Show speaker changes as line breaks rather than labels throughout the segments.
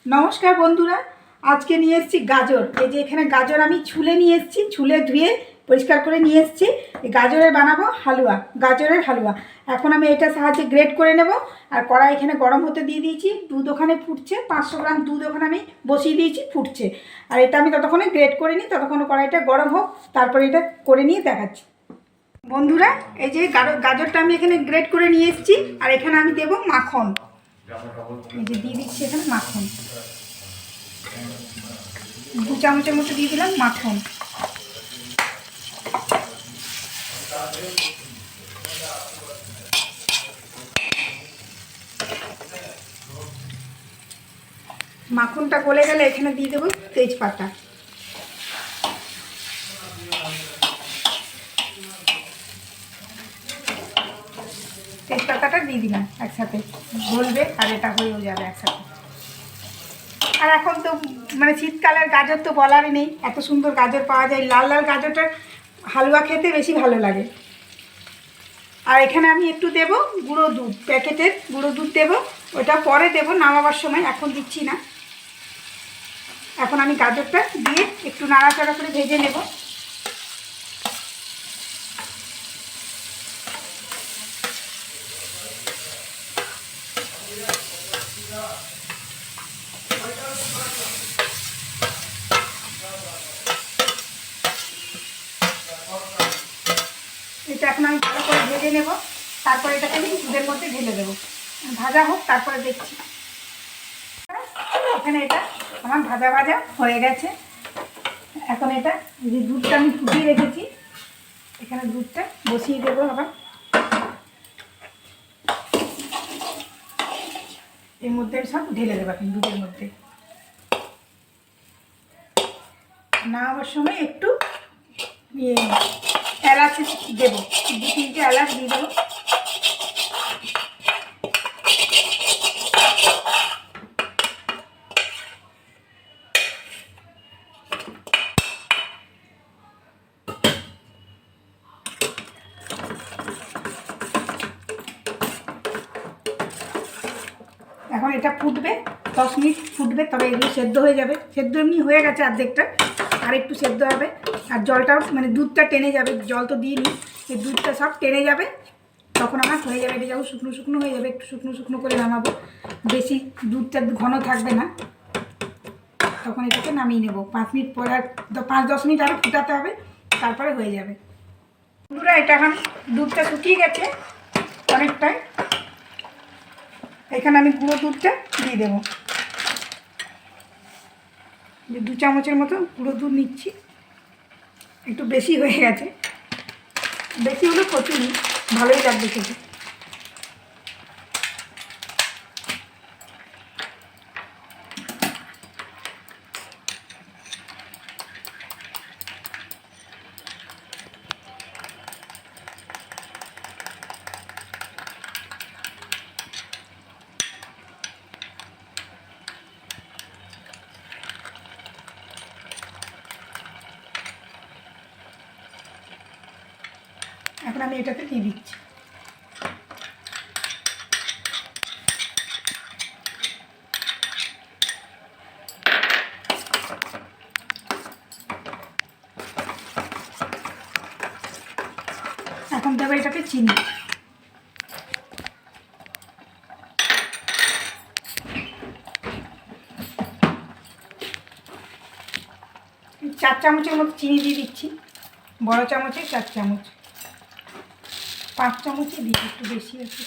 নমস্কার বন্ধুরা, আজকে নিয়ে এসেছি গাজর। এই যে এখানে গাজর আমি ছুলে নিয়ে এসেছি, ছুলে ধুয়ে পরিষ্কার করে নিয়ে এসেছি। এই গাজরের বানাবো হালুয়া, গাজরের হালুয়া। এখন আমি এটা সাহায্যে গ্রেট করে নেব। আর কড়াই এখানে গরম হতে দিয়ে দিয়েছি, দুধ ওখানে ফুটছে, 500 গ্রাম দুধ ওখানে আমি বসিয়ে দিয়েছি, ফুটছে। আর এটা আমি ততক্ষণে গ্রেট করে নিই, ততক্ষণে কড়াইটা গরম হোক, তারপরে এটা করে নিয়ে দেখাচ্ছি। বন্ধুরা, এই যে গাজরটা আমি এখানে গ্রেট করে নিয়ে এসেছি। আর এখানে আমি দেবো মাখন। এই যে দিয়ে দিচ্ছি এখানে মাখন, 2 চামচের মতো দিয়ে দিলাম মাখন। মাখনটা গলে গেলে এখানে দিয়ে দেবো তেজপাতা। তেজপাতাটা দিয়ে দিলাম একসাথে, গলবে আর এটা হয়েও যাবে একসাথে। আর এখন তো মানে শীতকালের গাজর তো বলারই নেই, এত সুন্দর গাজর পাওয়া যায়। লাল লাল গাজরটার হালুয়া খেতে বেশি ভালো লাগে। আর এখানে আমি একটু দেব গুঁড়ো দুধ, প্যাকেটের গুঁড়ো দুধ দেবো, ওটা পরে দেবো নামাবার সময়, এখন দিচ্ছি না। এখন আমি গাজরটা দিয়ে একটু নাড়াচাড়া করে ভেজে নেব। এটা এখন আমি ভালো করে ভেজে নেব, তারপরে এটাকে আমি দুধের মধ্যে ঢেলে দেবো। ভাজা হোক, তারপরে দেখছি। এখানে এটা আমার ভাজা ভাজা হয়ে গেছে। এখন এটা যে দুধটা আমি ফুটিয়ে রেখেছি, এখানে দুধটা বসিয়ে দেবো। আবার এর মধ্যে সব ঢেলে দেবো এখন দুধের মধ্যে। নামাবার সময় একটু এলাচ দেবো, 2-3টে এলাচ দিয়ে দেবো। এখন এটা ফুটবে, 10 মিনিট ফুটবে, তবে এগুলো সেদ্ধ হয়ে যাবে। সেদ্ধ এমনি হয়ে গেছে অর্ধেকটা, আর একটু সেদ্ধ হবে। আর জলটাও মানে দুধটা টেনে যাবে, জল তো দিইনি, এই দুধটা সব টেনে যাবে, তখন আমার হয়ে যাবে। এটা যখন শুকনো শুকনো হয়ে যাবে, একটু শুকনো শুকনো করে নামাবো, বেশি দুধটা ঘন থাকবে না, তখন এটাকে নামিয়ে নেব। 5 মিনিট পর, আর 5-10 মিনিট আরও ফুটাতে হবে, তারপরে হয়ে যাবে। বন্ধুরা, এটা এখন দুধটা শুকিয়ে গেছে অনেকটাই। এখানে আমি গুঁড়ো দুধটা দিয়ে দেবো, 2 চামচের মতো গুঁড়ো দুধ নিচ্ছি। একটু বেশি হয়ে গেছে, বেশি হলে ক্ষতি নেই, ভালোই লাগবে খেতে। এখন আমি এটাতে দিয়ে দিচ্ছি। এখন দেবো এটাতে চিনি। চার চামচের মতো চিনি দিয়ে দিচ্ছি, বড় চামচে 4 চামচ। 5 চামচই দিই, একটু বেশি আছে।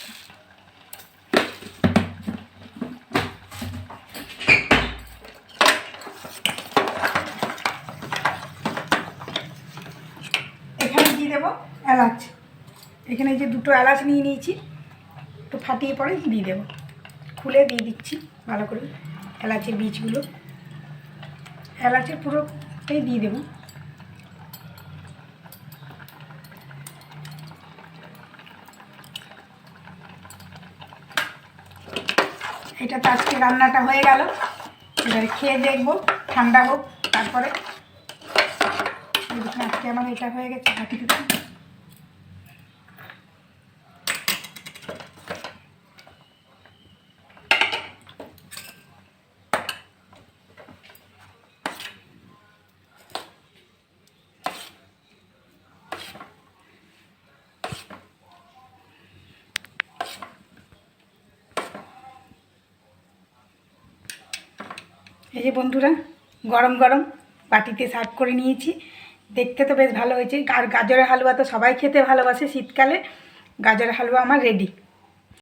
এখানে দিয়ে দেবো এলাচ। এখানে যে 2টো এলাচ নিয়ে নিয়েছি, একটু ফাটিয়ে পরে দিয়ে দেবো। খুলে দিয়ে দিচ্ছি ভালো করে এলাচের বীজগুলো, এলাচের পুরোটাই দিয়ে দেবো। এটা তো আজকে রান্নাটা হয়ে গেল। এবারে খেয়ে দেখবো, ঠান্ডা হোক তারপরে। আজকে আমার এটা হয়ে গেছে বাকিটুকু। এই যে বন্ধুরা, গরম গরম বাটিতে সার্ভ করে নিয়েছি। দেখতে তো বেশ ভালো হয়েছে। আর গাজরের হালুয়া তো সবাই খেতে ভালোবাসে শীতকালে। গাজরের হালুয়া আমার রেডি।